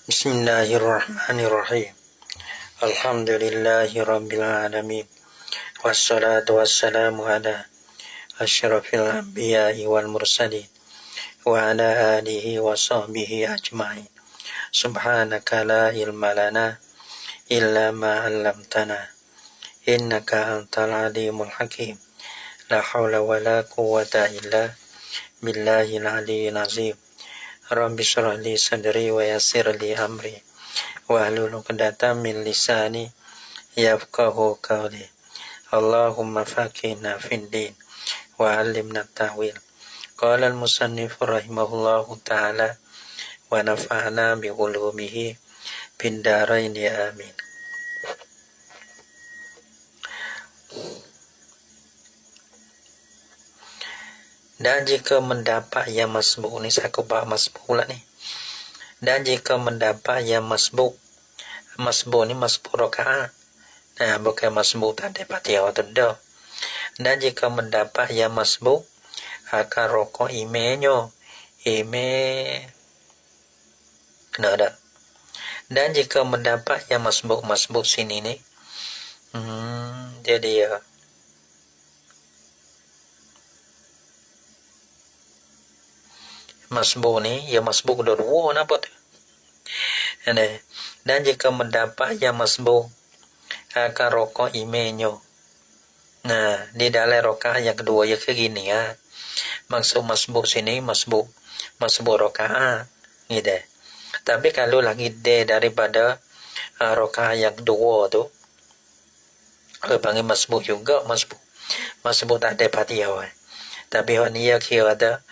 Bismillahirrahmanirrahim. Alhamdulillahi rabbil alamin. Wassalatu wassalamu ala asyrafil anbiya'i wal mursalin wa ala alihi wa sahbihi ajma'in. Subhanaka la ilma lana illa ma 'allamtana innaka antal alimul hakim. La haula wa la quwwata illa billahil aliyyil azim. Rabbi shrah li sadri wa yassir li amri wahlul 'uqdatam min lisani yafqahu qawli. Allahumma faqihna fid din wa 'allimna ta'wil. Qala al-musannif rahimahullahu ta'ala wa nafa'na bi ulumihi fid dharain amin. Dan jika mendapat yang masbuk ni, saya kubah masbuk pula ni. Dan jika mendapat yang masbuk ni masbuk rakaat. Nah, bukan masbuk tak ada Fatihah atau dah. Dan jika mendapat yang masbuk akan rokok imenya, kena ada. Dan jika mendapat yang masbuk sini ni, jadi ya. Masbuk ni, ya masbuk dua apa tu? Dan jika mendapat yang masbuk akan rokok imenya. Nah, di dalam rakaat yang kedua ya kayak gini ya. Maksud masbuk sini masbuk rakaat gitu. Tapi kalau lagi daripada rakaat yang kedua tu, panggil masbuk juga masbuk tak ada Fatihah. Tapi hak ni ya kira ada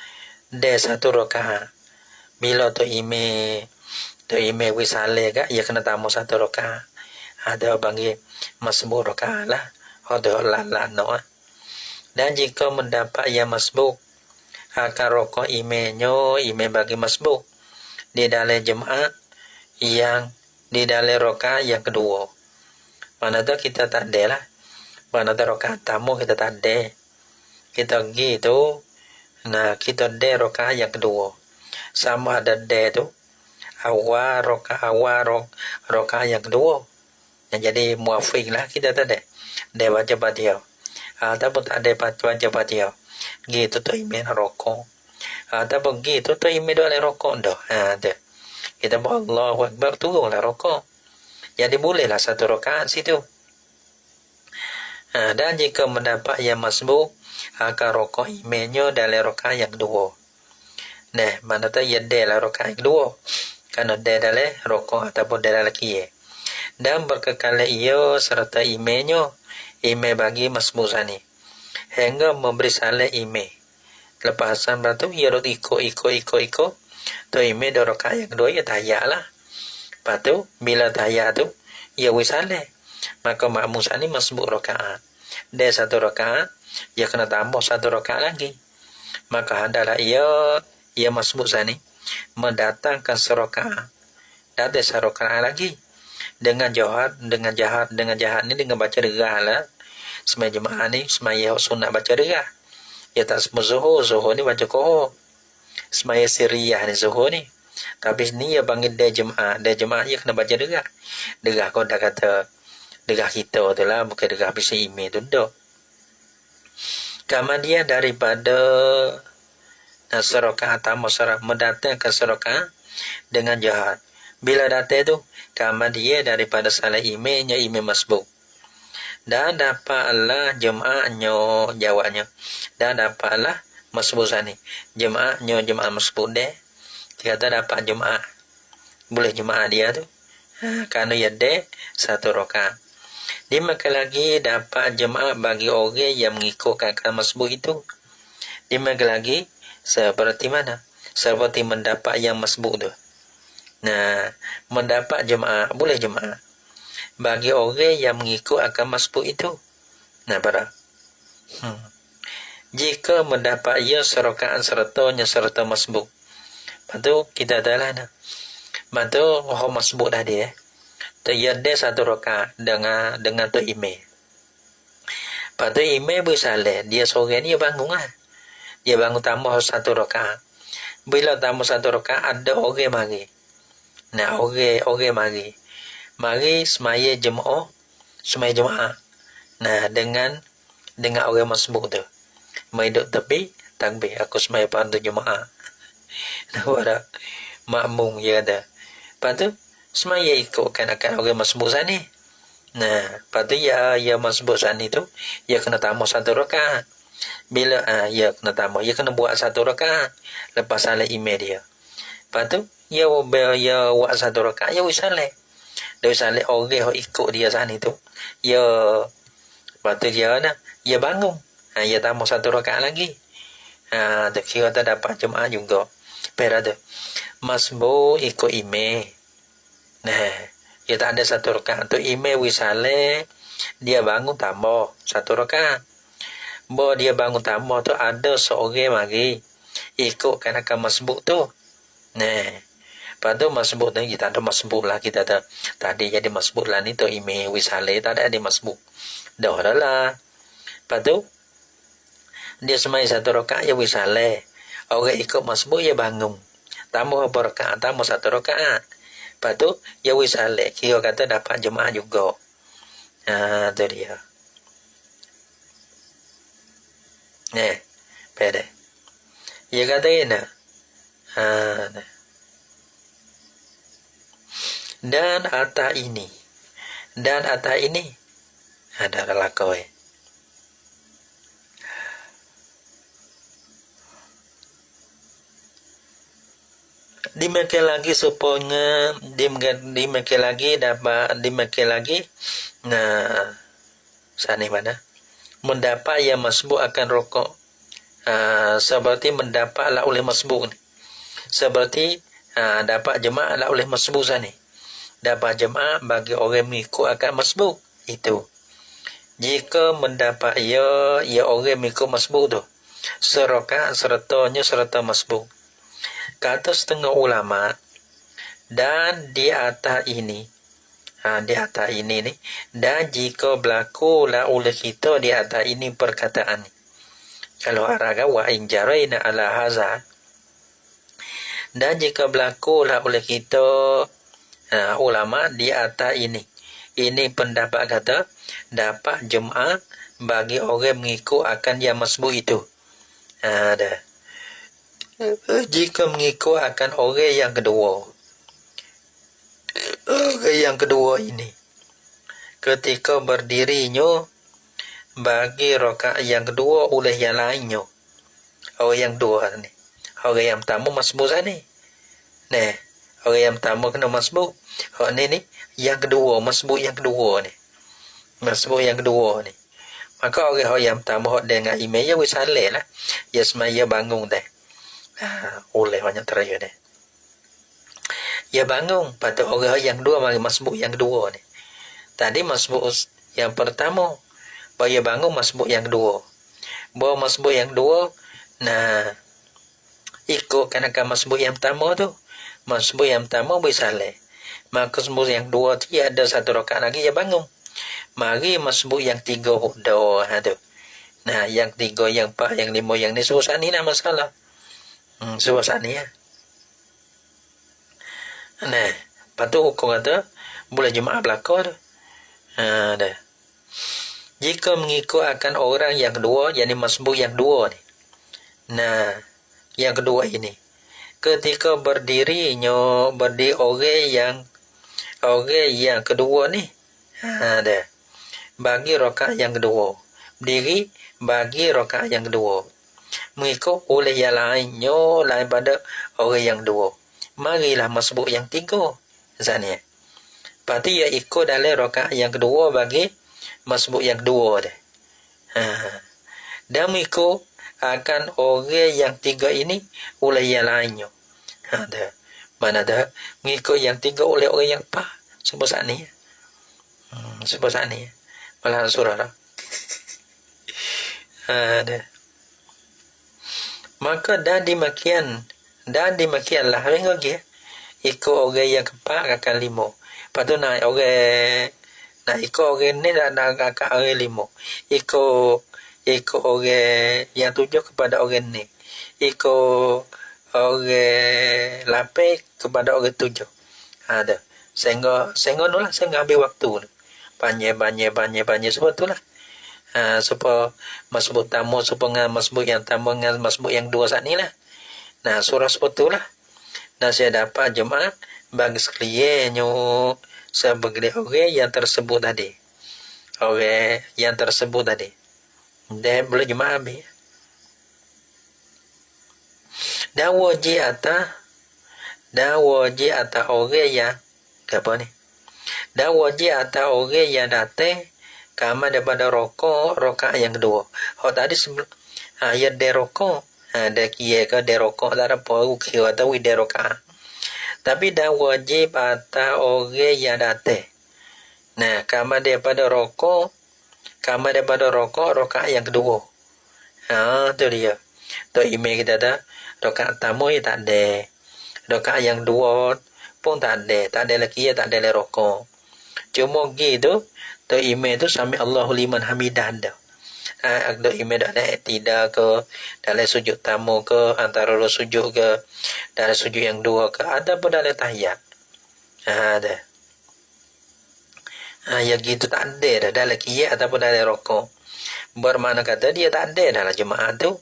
satu rakaat. Bila tu ime wisale gak ya kena tambah satu rakaat. Ada panggil masbuk rakaat lah. Ada lalano. Dan jika mendapat yang masbuk akan rokok imenya, bagi masbuk di dalam jemaah yang di dalam rakaat yang kedua. Mana tu kita tak ada lah. Mana tu rakaat tamu kita tak ada. Kita gitu. Nah, kita ada rakaat yang kedua. Sama ada tu awal rakaat yang kedua. Jadi muafiq lah kita tak ada. Dia baca Fatihah. Ataupun tak ada baca Fatihah. Gitu tu imen rokok. Ataupun gitu tu imen dalam rokok dah. Kita buat Allahu Akbar turunlah rokok. Jadi bolehlah satu rakaat situ. Dan jika mendapat yang masbuk akan rokok imennya dalam rakaat yang kedua. Nah, mana tu ya dalam rakaat yang kedua. Kerana dia dalam rokok ataupun dalam laki. Dan berkekala ia serta imennya, bagi masbuk sani. Hingga memberi salah ime. Lepasan beratu ia dok ikut. Tu ime dah rakaat yang kedua ia tahiyat lah. Lepas tu bila tahiyat tu ia wisale. Maka makmum sani masbuk rakaat. Dia satu rakaat, ia kena tambah satu rakaat lagi. Maka adalah ia masbuk sani mendatangkan serakaat. Dan ada serakaat lagi. Dengan jahat ni dengan baca derah lah. Semaya jemaah ni semaya sunat baca derah. Ya tak semua zuhur ni baca kohor. Semaya siriyah ni zuhur ni. Tapi ni ya panggil dia jemaah ya kena baca derah. Derah kau dah kata derah kita tu lah, bukan derah bisa email tu dah. Kemudian daripada serakaat tamu mendatangkan serakaat dengan jahat. Bila datang tu kemudian daripada salah emailnya email masbuk. Dan dapatlah jemaahnya jawabnya. Dan dapatlah masbuk sani. Jemaah masbuk dia. Dia kata dapat jemaah. Boleh jemaah dia tu. Kerana dia ada satu rakaat. Dia maka lagi dapat jemaah bagi orang yang mengikutkan masbuk itu. Dia maka lagi seperti mana? Seperti mendapat yang masbuk tu. Nah, mendapat jemaah, boleh jemaah bagi orang yang mengikut akan masbuk itu. Nah, pada jika mendapat ia serakaat serta masbuk. Lepas tu kita adalah lepas tu masbuk dah dia. Tu ia ada satu rakaat dengan tu email. Lepas tu email bersalah. Dia seorang ni bangun lah. Dia bangun tambah satu rakaat. Bila tambah satu rakaat ada orang mari. Nah, mari semaya jemaah. Nah, dengan orang masbuk tu. Mai duk tepi takbir aku semaya pandu jemaah. Nah, pada makmum ya ada. Lepas tu semaya ikutkan akan orang masbuk sana. Nah, lepas tu ya masbuk sana tu ya kena tambah satu rakaat. Bila ya kena tambah, ya kena buat satu rakaat lepas salat imam dia. Lepas tu ya buat satu rakaat ya salat. Dia salat orang ikut dia sana tu. Ya lepas tu dia bangun. Ya tambah satu rakaat lagi. Tu kira tak dapat jemaah juga. Pera tu. Masbuk ikut imam. Nah, dia tak ada satu rakaat tu imam wisale dia bangun tambah satu rakaat. Bo dia bangun tambah tu ada seorang mari ikutkan akan masbuk tu. Nah, lepas tu masbuk tu kita ada masbuk lah kita ada. Tadi jadi masbuk lah ni tu imam wisale tak ada masbuk. Dah lah. Lepas tu dia semai satu rakaat ya wisale. Orang ikut masbuk ya bangun. Tambah berapa rakaat? Tambah satu rakaat. Lepas tu ya wisale. Kira kata dapat jemaah juga. Tu dia. Pede. Ya kata ini. Dan atas ini ada lelaki. Dimakan lagi supaya dimakan lagi dapat dimakan lagi. Nah, sana mana? Mendapat yang masbuk akan rokok. Seperti mendapatlah oleh masbuk ni. Seperti dapat jemaah lah oleh masbuk sana. Dapat jemaah bagi orang mengikut akan masbuk itu. Jika mendapat ya orang mengikut masbuk tu. Seraka serta masbuk. Kata setengah ulama dan di atas ini ni dan jika berlaku lah oleh kita di atas ini perkataan kalau araga wa in jaraina ala haza dan jika berlaku lah oleh kita ulama di atas ini pendapat kata dapat jemaah bagi orang mengikut akan yang masbuk itu. Dah. Jika mengikut akan orang yang kedua ini ketika berdirinya bagi rakaat yang kedua oleh yang lainnya orang yang dua ni orang yang pertama masbuk sana nah orang yang pertama kena masbuk orang ni yang kedua masbuk yang kedua ni maka orang yang pertama dengan imam ya wis saleh lah ya semaya bangun dah. Oleh banyak teraya ni. Ya bangun pada orang yang dua mari masbuk yang kedua ni. Tadi masbuk yang pertama, baru bangun masbuk yang kedua. Baru masbuk yang kedua, nah ikutkan akan masbuk yang pertama tu. Masbuk yang pertama bersaleh. Maka masbuk yang kedua tu ya ada satu rakaat lagi ya bangun. Mari masbuk yang tiga doa tu. Nah, yang tiga, yang empat, yang lima, yang ni susah ni lah masalah. Suasana ya. Nah, patut hukum kata boleh jemaah belakang tu. Dah. Jika mengikut akan orang yang kedua, yakni masbuk yang kedua ni. Nah, yang kedua ini. Ketika berdiri orang yang kedua ni. Dah. Bagi rakaat yang kedua. Berdiri bagi rakaat yang kedua. Mengikut oleh yang lainnya lain pada orang yang dua. Marilah masbuk yang tiga. Sana. Berarti ia ikut dalam rakaat yang kedua bagi masbuk yang kedua dah. Dan mengikut akan orang yang tiga ini oleh yang lainnya. Dah. Mana dah mengikut yang tiga oleh orang yang empat. Sebab sana. Sebab sana. Malah surah lah. Dah. Maka dan demikianlah lagi ikut orang yang keempat akan lima. Lepas tu nak ikut orang ni nak kakak orang lima. Ikut orang yang tujuh kepada orang ni. Ikut orang lapan kepada orang tujuh. Ada. Sehingga nulah saya ambil waktu. Banyak sebab itulah. Supaya masbuk tamu supaya masbuk yang tamu dengan masbuk yang dua saat ni lah. Nah, surah sebab itulah. Nah, saya dapat jemaah bagi sekaliannya sebagai orang yang tersebut tadi. Orang yang tersebut tadi. Dia boleh jemaah ambil. Dan wajib atas orang yang apa ni? Dan wajib atas orang yang datang kama daripada rokok yang kedua. Tadi sebelum ayat dia rokok, dia kira ke dia rokok tak ada apa kira atau dia rokok. Tapi dan wajib atas orang yang datang. Nah, kama daripada rokok yang kedua. Tu dia. Tu email kita dah. Rakaat tamu ya tak ada. Rakaat yang dua pun tak ada lagi ya tak ada rokok. Cuma gitu, tu email tu sami Allahu liman hamidah dah. Ada email dah tidak ke dalam sujud tamu ke antara sujud ke dalam sujud yang dua ke ada pun dalam tahiyat. Ada. Yang gitu tak ada dah dalam qiyam ataupun dalam rokok. Bermakna kata dia tak ada dalam jemaah tu.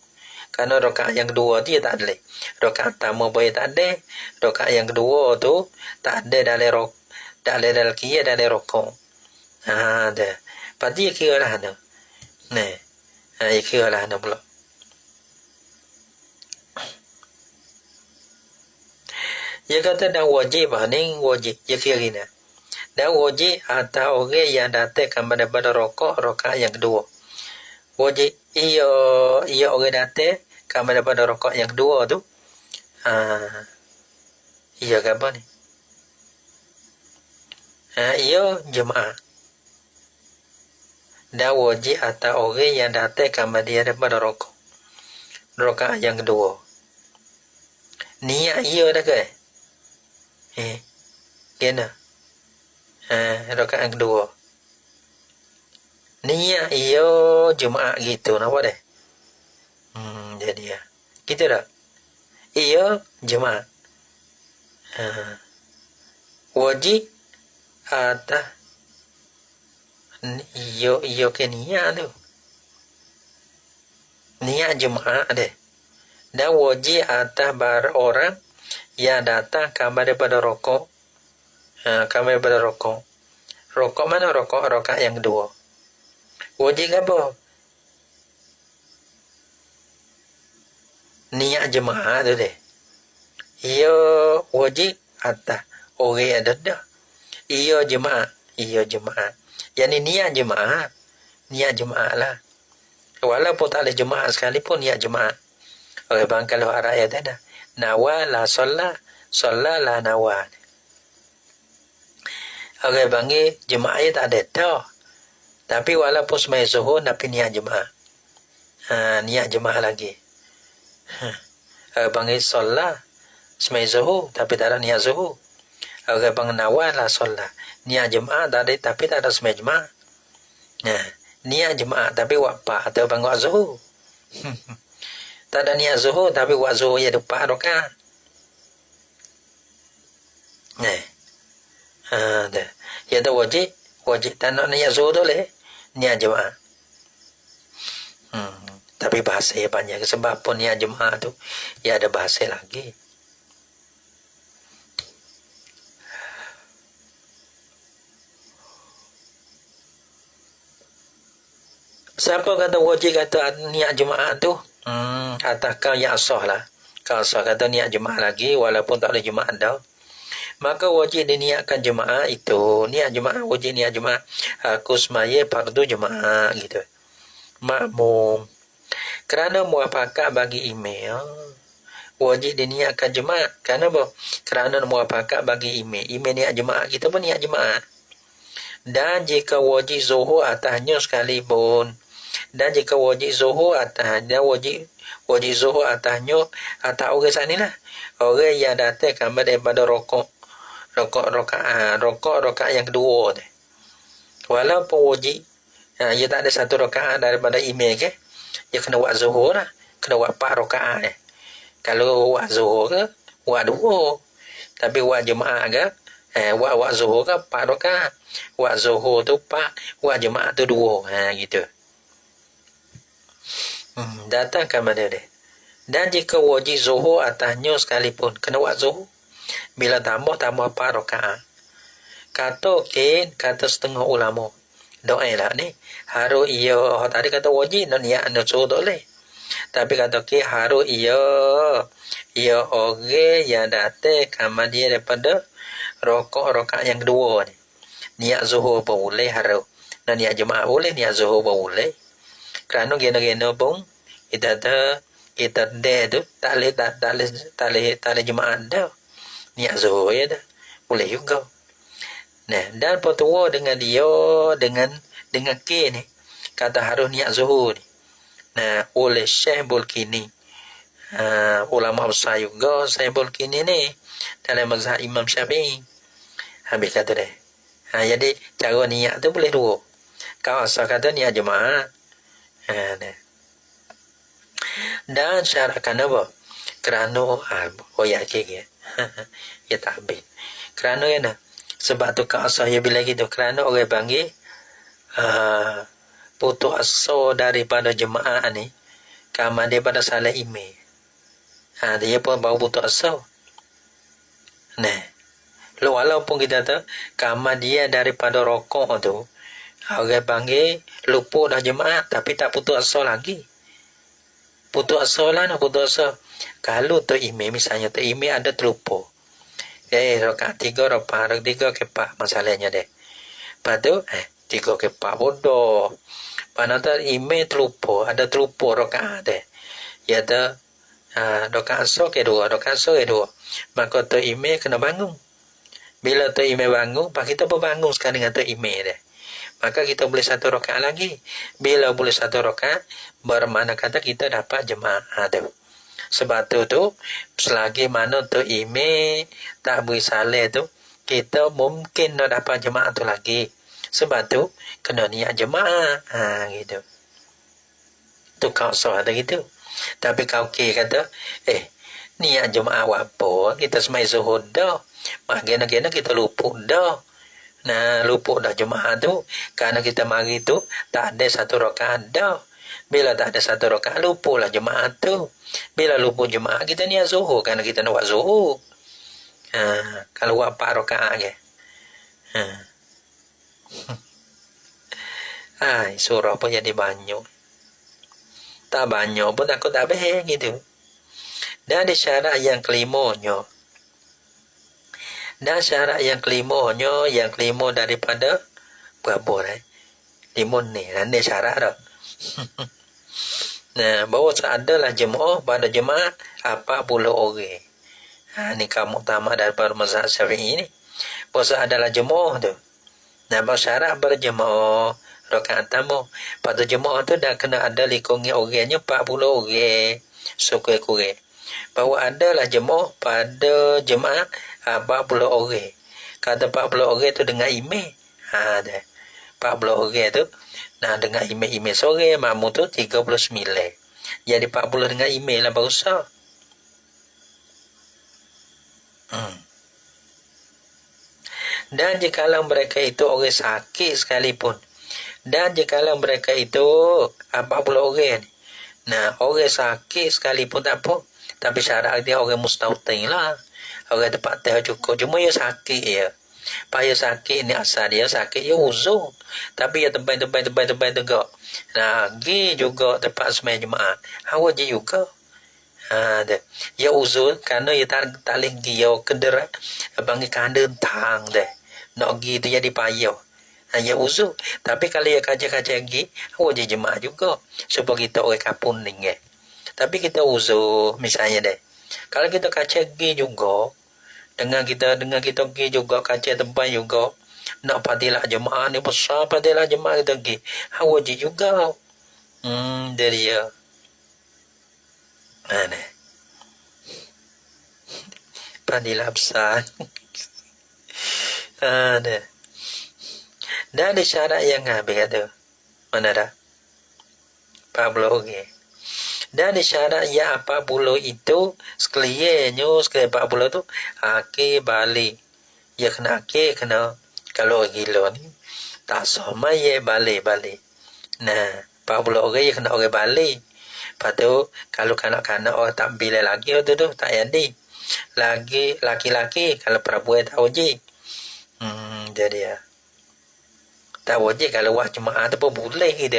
Karena rakaat yang kedua dia tak ada. Rakaat pertama boleh tak ada. Rakaat yang kedua tu tak ada dalam qiyam dalam rokok. Ada. Pasti dia kira lah tu. Nah. Dia kira lah tu pula. Dia kata dah wajib ni wajib. Dia kira gini. Dan wajib atas orang yang datang kepada rokok rakaat yang kedua. Wajib ia orang datang kepada rakaat yang kedua tu. Ia apa ni? Ia jemaah. Dan wajib atas orang yang datang kepada rokok rakaat yang kedua. Niat ia dah ke? Kena. Rakaat yang kedua. Niat ia jemaah gitu nampak deh. Jadi ya. Gitu dah. Ia jemaah. Wajib atas ia ke niat tu. Niat jemaah deh. Dan wajib atas orang yang datang kepada rokok. Kepada rokok. Rokok mana rokok? Rakaat yang kedua. Wajib apa? Niat jemaah tu deh. Ia wajib atas orang ada dah. Ia jemaah. Yang ni niat jemaah. Niat jemaah lah. Walaupun tak ada jemaah sekalipun niat jemaah. Orang bang kalau rakyat ada. Nawa la solat la nawa. Orang panggil jemaah tak ada dah. Tapi walaupun semai zuhur tapi niat jemaah. Niat jemaah lagi. Orang panggil solat semai zuhur tapi tak ada niat zuhur. Orang panggil nawal lah solat. Niat jemaah tak ada tapi tak ada semai jemaah. Niat jemaah tapi waqfa atau panggil zuhur. Tak ada niat zuhur tapi waq zuhur ya depan rakaat. Ya tu wajib tak nak niat zuhur tu leh niat jemaah. Tapi bahasa ya banyak sebab pun niat jemaah tu ya ada bahasa lagi. Siapa kata wajib kata niat jemaah tu? Atas kau yang sah lah. Kau sah kata niat jemaah lagi walaupun tak ada jemaah dah. Maka wajib diniatkan jemaah itu. Niat jemaah, wajib niat jemaah. Aku semaya fardu jemaah gitu. Makmum. Kerana muafakat bagi email. Wajib diniatkan jemaah. Kenapa? Kerana muafakat bagi email. Email niat jemaah kita pun niat jemaah. Dan jika wajib zuhur atasnya sekalipun. Dan jika wajib zuhur atasnya wajib zuhur atasnya atas orang saat ni lah. Orang yang datang daripada rokok rakaat yang kedua tu. Walaupun wajib dia tak ada satu rakaat daripada email ke, dia kena buat zuhur lah, kena buat 4 rakaat Kalau buat zuhur ke buat 2, tapi buat jemaah ke Wak Zuhur kan 4 rakaat. Wak Zuhur tu 4, wak jemaah tu 2. Gitu. Datangkan mana dia. Dan jika wajib Zuhur atasnya sekalipun, kena wak Zuhur. Bila tambah 4 rakaat. Kata setengah ulama. Doa lah ni. Harus ia, tadi kata wajib, nak niat nak suruh tak boleh. Tapi kata harus ia orang yang datang kamar dia daripada rakaat yang kedua ni. Niat Zuhur pun boleh harus. Nak niat jemaah boleh, niat Zuhur pun boleh. Kerana gena-gena pun kita tu tak boleh jemaah dah. Niat Zuhur ya dah. Boleh juga. Nah, dan petua dengan dia dengan ni kata harus niat Zuhur ni. Nah, oleh Syekh Bulkini. Ulama besar juga Syekh Bulkini ni dalam mazhab Imam Syafi'i. Habis kata dia. Jadi cara niat tu boleh 2. Kau asal kata niat jemaah. Nah. Dan syaratkan apa? Kerana yakin ya tak habis. Kerana ya nah. Sebab tu kau asal ya bila gitu. Kerana orang panggil putus asa daripada jemaah ni kamar dia pada salah email. Dia pun baru putus asa. Nah. Walaupun kita tahu kamar dia daripada rokok tu orang panggil lupa dah jemaah tapi tak putus asa lagi. Putus asa lah nak putus asa. Kalau tu email misalnya tu email ada terlupa. Rakaat 3 rakaat 3 ke 4 masalahnya deh. Lepas tu 3 ke 4 bodoh. Panata email terlupa, ada terlupa rakaat deh. Ya ada rakaat so ke 2, rakaat so ke 2. Maka tu email kena bangun. Bila tu email bangun, pak kita pun bangun sekarang dengan tu email deh. Maka kita boleh 1 rakaat lagi. Bila boleh 1 rakaat, bermakna kata kita dapat jemaah tu. Sebab tu selagi mana tu email tak boleh salah tu, kita mungkin nak dapat jemaah tu lagi. Sebab tu kena niat jemaah. Gitu. Tu kau soal ada gitu. Tapi kau kata, niat jemaah apa? Kita semai zuhur dah. Gena-gena kita lupa dah. Nah, lupa dah jemaah tu. Kerana kita mari tu tak ada 1 rakaat dah. Bila tak ada 1 rakaat, lupa lah jemaah tu. Bila lupa jemaah, kita niat zuhur. Kerana kita nak buat zuhur. Kalau buat 4 rakaat ke. Surah pun jadi banyak. Tak banyak pun takut tak beheng gitu. Dan ada syarat yang kelimanya. Dan syarat yang kelimanya, yang kelima daripada berapa 5 ni. Ada syarat dah. Nah, bahawa adalah jemaah pada jemaah 40 orang. Ni kamu utama daripada mazhab Syafi'i ni. Bahawa adalah jemaah tu. Nah, bahawa syarat berjemaah rakaat tamu. Pada jemaah tu dah kena ada likungi orangnya 40 orang. Kurang-kurang. Bahawa adalah jemaah pada jemaah 40 orang. Kata 40 orang tu dengan email. 40 orang tu dengan email sore, makmum tu 39. Jadi 40 dengan email lah baru sah. Dan jikalau mereka itu orang sakit sekalipun. Dan jikalau mereka itu 40 orang. Orang sakit sekalipun tak apa. Tapi syarat dia orang mustautin lah. Orang tempat teh cukup. Cuma dia sakit ya. Payah sakit ni asal dia sakit. Ya uzur. Tapi ya tempat tegak. Pergi juga tempat semai jemaah. Awak je juga. Ya uzur. Kerana ya tak boleh pergi. Ya kendera. Panggil kandang tang deh. Nak pergi tu jadi payah. Ya uzur. Tapi kalau ya kaca-kaca pergi. Awak je jemaah juga. Supaya kita orang kapun ni. Tapi kita uzur. Misalnya deh. Kalau kita kaca pergi juga. Dengan kita pergi juga kaca tempat juga. Nak padilah jemaah ni besar. Padilah jemaah kita pergi. Wajib juga. Dari dia. Mana? Padilah besar. Ada. Dan ada syarat yang habis kata. Mana dah? 40 orang. Dan ada syarat yang 40 itu sekaliannya 40 tu akhir balik. ya kena ke kena kalau gila ni tak sama ye balik nah 40 orang ya kena orang balik. Lepas tu kalau kanak-kanak orang tak bila lagi tu tak jadi lagi laki-laki kalau perempuan tak wajib jadi ya tak wajib kalau buat jemaah tu pun boleh gitu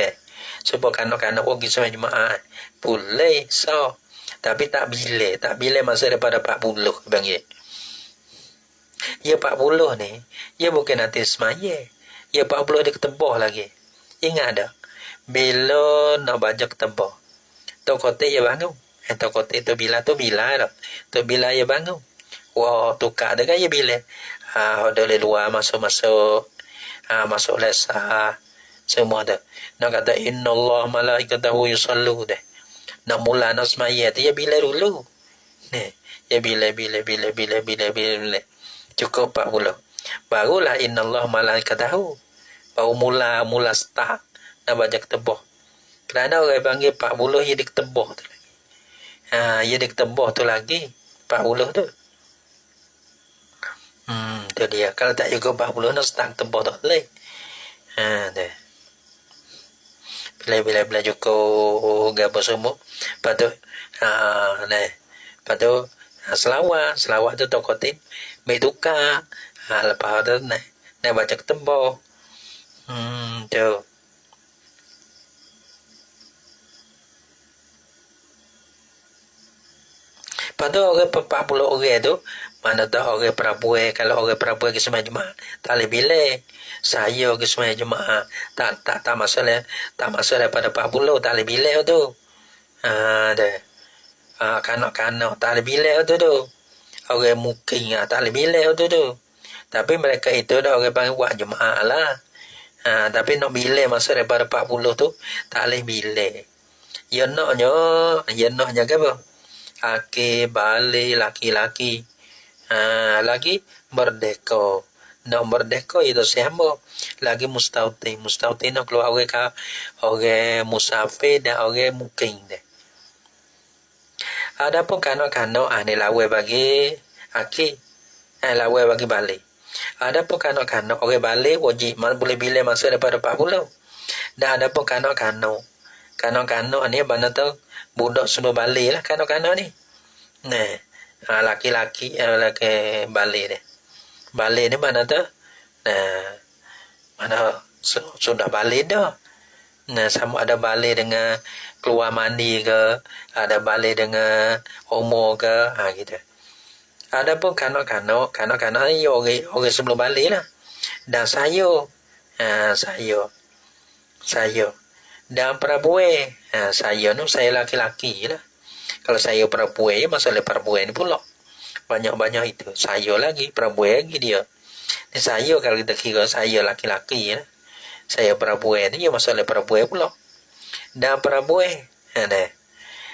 sebab kanak-kanak pergi semua jemaah boleh so tapi tak bila masa daripada 40 bang ye ya 40 ni ya bukan nanti semaya ya 40 dia ketebah lagi ingat tak bila nak baca ketebah tu kote ya bangun tu kote tu bila dah tu bila ya bangun wah tukar dengan ya bila dari luar masuk masuk lesa semua dah nak kata innallah malaikatahu yusallu dah nak mula nak semaya tu ya bila dulu ni ya bila cukup 40 barulah innallah malaikatahu baru mula start nak baca ketebah kerana orang panggil 40 ia diketebah tu lagi ia diketebah tu lagi 40 tu tu dia kalau tak juga 40 nak start ketebah tu boleh tu bila cukup gapa semua lepas tu lepas tu selawat tu tokotin baik tukar lepas tu nak baca ketebah tu lepas tu orang 40 orang tu mana tahu orang perempuan kalau orang perempuan ke semua jemaah tak boleh bila saya ke semua jemaah tak masalah pada 40 tak boleh bila tu kanak-kanak tak boleh bila tu orang mungkin tak boleh bila tu tapi mereka itu dah orang panggil buat jemaah lah tapi nak bila masa daripada 40 tu tak boleh bila ya naknya ke apa aki balik laki-laki lagi merdeka nak merdeka itu sama lagi mustautin nak keluar orang musafir dan orang mukim deh adapun kanak-kanak ni lawa bagi aki lawa bagi balik adapun kanak-kanak orang balik wajib boleh bila masa daripada 40 dan adapun kanak-kanak ni mana tahu budak semua balik lah kanak-kanak ni laki-laki laki balik ni mana tu mana sudah balik dah sama ada balik dengan keluar mandi ke ada balik dengan umur ke gitu ada pun kanak-kanak ni orang sebelum balik lah dan saya dan perempuan saya laki-laki lah kalau saya perempuan masalah perempuan ni pula banyak-banyak itu saya lagi perempuan lagi dia ni saya kalau kita kira saya laki-laki lah saya perempuan ni masalah perempuan pula dan perempuan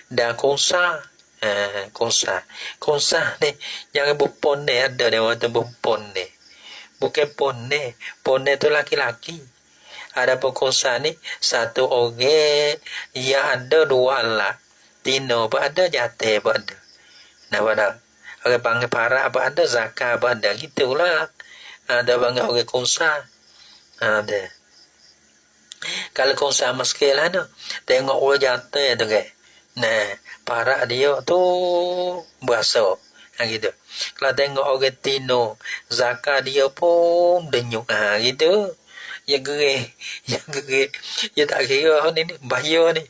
dan konsa ni jangan berpon ni ada dia kata berpon ni bukan pon ni tu laki-laki ada pun konsa ni satu orang yang ada dua alat tino apa ada jatuh apa ada pada orang panggil para apa ada zakat apa ada gitulah ada panggil orang konsa ada kalau konsa meski lah tu tengok orang jatuh tu kan para dia tu berasa gitu kalau tengok orang tino zakat dia pun denyuk gitu ya gerih ya tak kira ni bahaya ni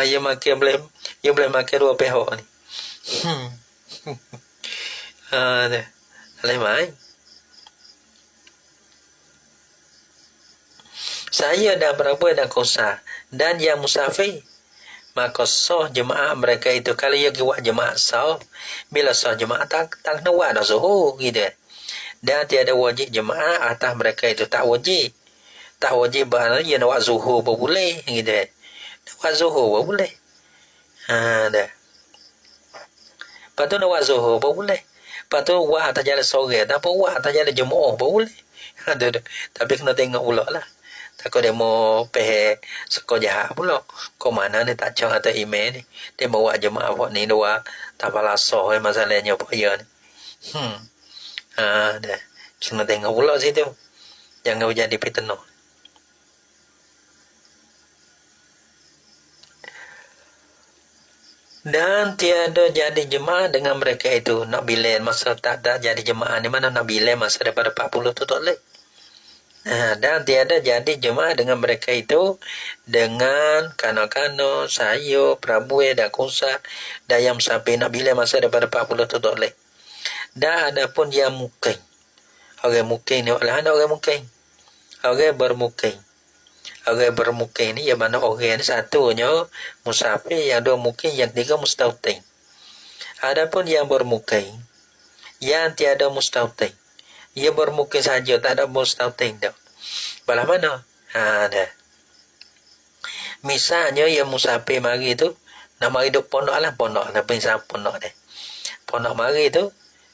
ya makan boleh makan dua pihak ni boleh main saya dan perempuan dan kosa dan yang musafir maka sah jemaah mereka itu kalau ia buat jemaah sah bila sah jemaah tak kena buat dah suhu gitu dan tiada wajib jemaah atas mereka itu tak wajib bermakna ia nak buat zuhur pun boleh gitu nak buat zuhur pun boleh dah lepas tu nak buat zuhur pun boleh lepas tu buat atas jalan sore tak apa buat atas jalan jemaah pun boleh tapi kena tengok pula lah takut dia mau pergi sekolah jahat pula kau mana ni tak cang atau email ni dia mau buat jemaah buat ni dua tak palaso masalahnya apa ya ni. Dah. Cuma tengok pula situ. Jangan jadi fitnah. Dan tiada jadi jemaah dengan mereka itu. Nak bila masa tak ada jadi jemaah ni mana nak bila masa daripada 40 tu tak boleh. Dan tiada jadi jemaah dengan mereka itu dengan kanak-kanak, sayur, prabuai dan kusa dan yang sampai nak bila masa daripada 40 tu tak boleh. Dan ada pun yang mukim. Orang mukim ni orang mukim. Orang bermukim. Orang bermukim ni yang mana orang ni satunya musafir, yang dua mukim, yang tiga mustautin. Adapun yang bermukim, yang tiada mustautin. Ia bermukim saja, tak ada mustautin dah. Belah mana? Dah. Misalnya yang musafir mari tu, nak mari duk pondok lah, pengisah pondok dah. Pondok mari tu,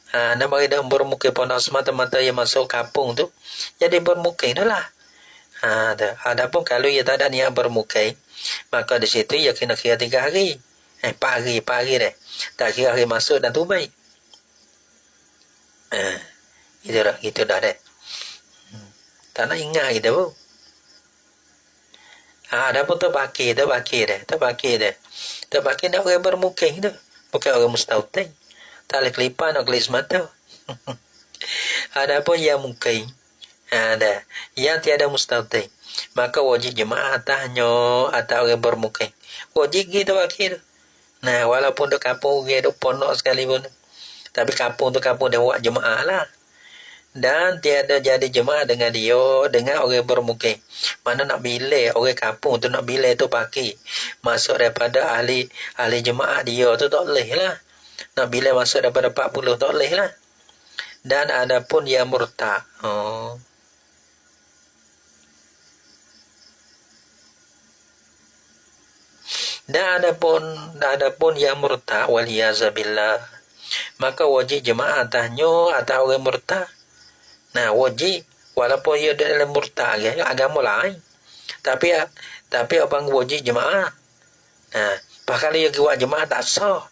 nak mari dah bermukim pondok semata-mata yang masuk kampung tu, jadi bermukim dah lah. Adapun kalau ia tak ada niat bermukim, maka di situ ia kena kira 3 hari. Pagi dah. Tak kira hari masuk dan tu baik. Gitu dah deh. Tak nak ingat kita pun. Adapun terbakir dah. Terbakir dah orang bermukim tu. Bukan orang mustautin. Tak boleh kelipan nak kelis mata. Adapun yang mukim, dah. Yang tiada mustautin, maka wajib jemaah atasnya atau orang bermukim. Wajib gitu wakil. Nah, walaupun duk kampung dia duk pondok sekalipun, tapi kampung tu kampung dia buat jemaah lah. Dan tiada jadi jemaah dengan dia, dengan orang bermukim. Mana nak bila orang kampung tu nak bila tu pagi masuk daripada ahli jemaah dia tu tak boleh lah. Nak bila masuk daripada 40 tak boleh lah. Dan ada pun yang murtad. Dan ada pun yang murtad waliyazabillah, maka wajib jemaah atasnya atas orang murtad. Nah, wajib walaupun ia dalam murtad agama lain, tapi abang wajib jemaah. Kalau ia buat jemaah tak sah,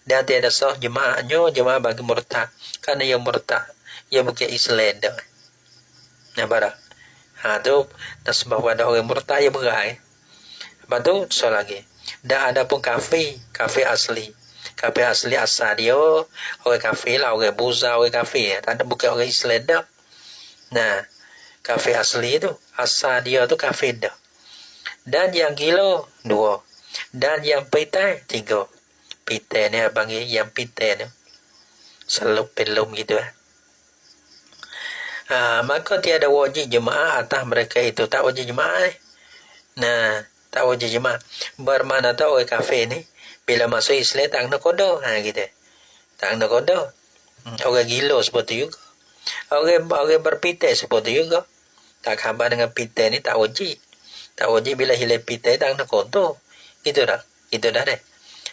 dan tiada sah jemaahnya, jemaah bagi murtad, kerana ia murtad, ia bukan Islam dah. Barak. Tu dan sebab ada orang murtad ia berai. Lepas tu soal lagi. Dan ada pun kafir asli. Kafir asli asal dia orang kafir lah, orang buza, orang kafir. Tak ada, bukan orang Islam dah. Nah, kafir asli tu asal dia tu kafir dah. Dan yang gila 2. Dan yang pitai 3. Pitai ni panggil yang pitai ni. Selup pelum gitu maka tiada wajib jemaah atas mereka itu. Tak wajib jemaah. Nah, tak wajib jemaah. Bermakna tak orang kafir ni bila masuk Islam tak nak kodoh. Gitu. Tak nak kodoh. Orang gila seperti juga. Orang berpitai seperti juga. Tak khabar dengan pitai ni tak wajib. Tak wajib bila hilang pitai tak nak kodoh. Gitu dah deh.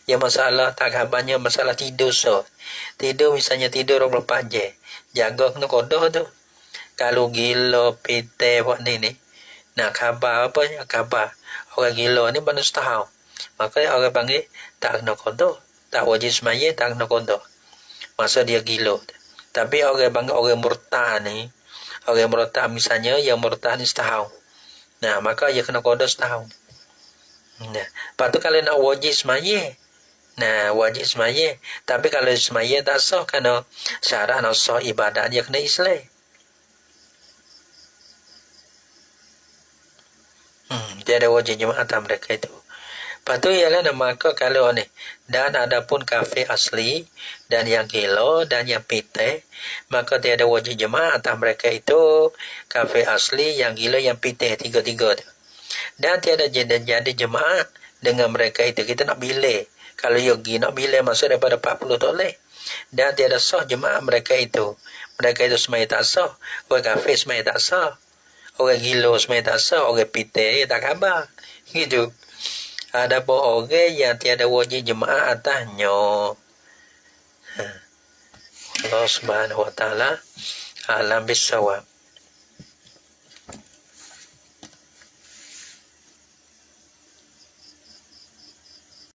Yang masalah tak khabarnya masalah tidur tidur misalnya tidur 24 jam. Jaga kena kodoh tu. Kalau gila pitai buat ni. Nak khabar apa? Khabar. Orang gila ni baru setahun. Maka orang panggil tak kena kodoh. Tak wajib semaya tak kena kodoh. Masa dia gila. Tapi orang panggil orang murtad ni. Orang murtad misalnya yang murtad ni setahun. Nah, maka dia kena kodoh setahun. Nah, lepas tu kalau nak wajib semaya. Nah, wajib semaya. Tapi kalau semaya tak sah kerana syarat nak sah ibadat dia kena Islam. Tiada wajib jemaah atas mereka itu. Lepas tu ialah maka kalau ni. Dan ada pun kafir asli dan yang gila dan yang pitai, maka tiada wajib jemaah atas mereka itu. Kafir asli, yang gila, yang pitai, 3 tu. Dan tiada jadi jemaah dengan mereka itu. Kita nak bila. Kalau yogi nak bila masuk daripada 40 tak boleh. Dan tiada sah jemaah mereka itu. Mereka itu semaya tak sah. Orang kafir semaya tak sah. Orang gila semaya tak sah. Orang pitai tak khabar. Gitu. Ada pun orang yang tiada wajib jemaah atasnya. Allah Subhanahu Wa Taala alam bisawab.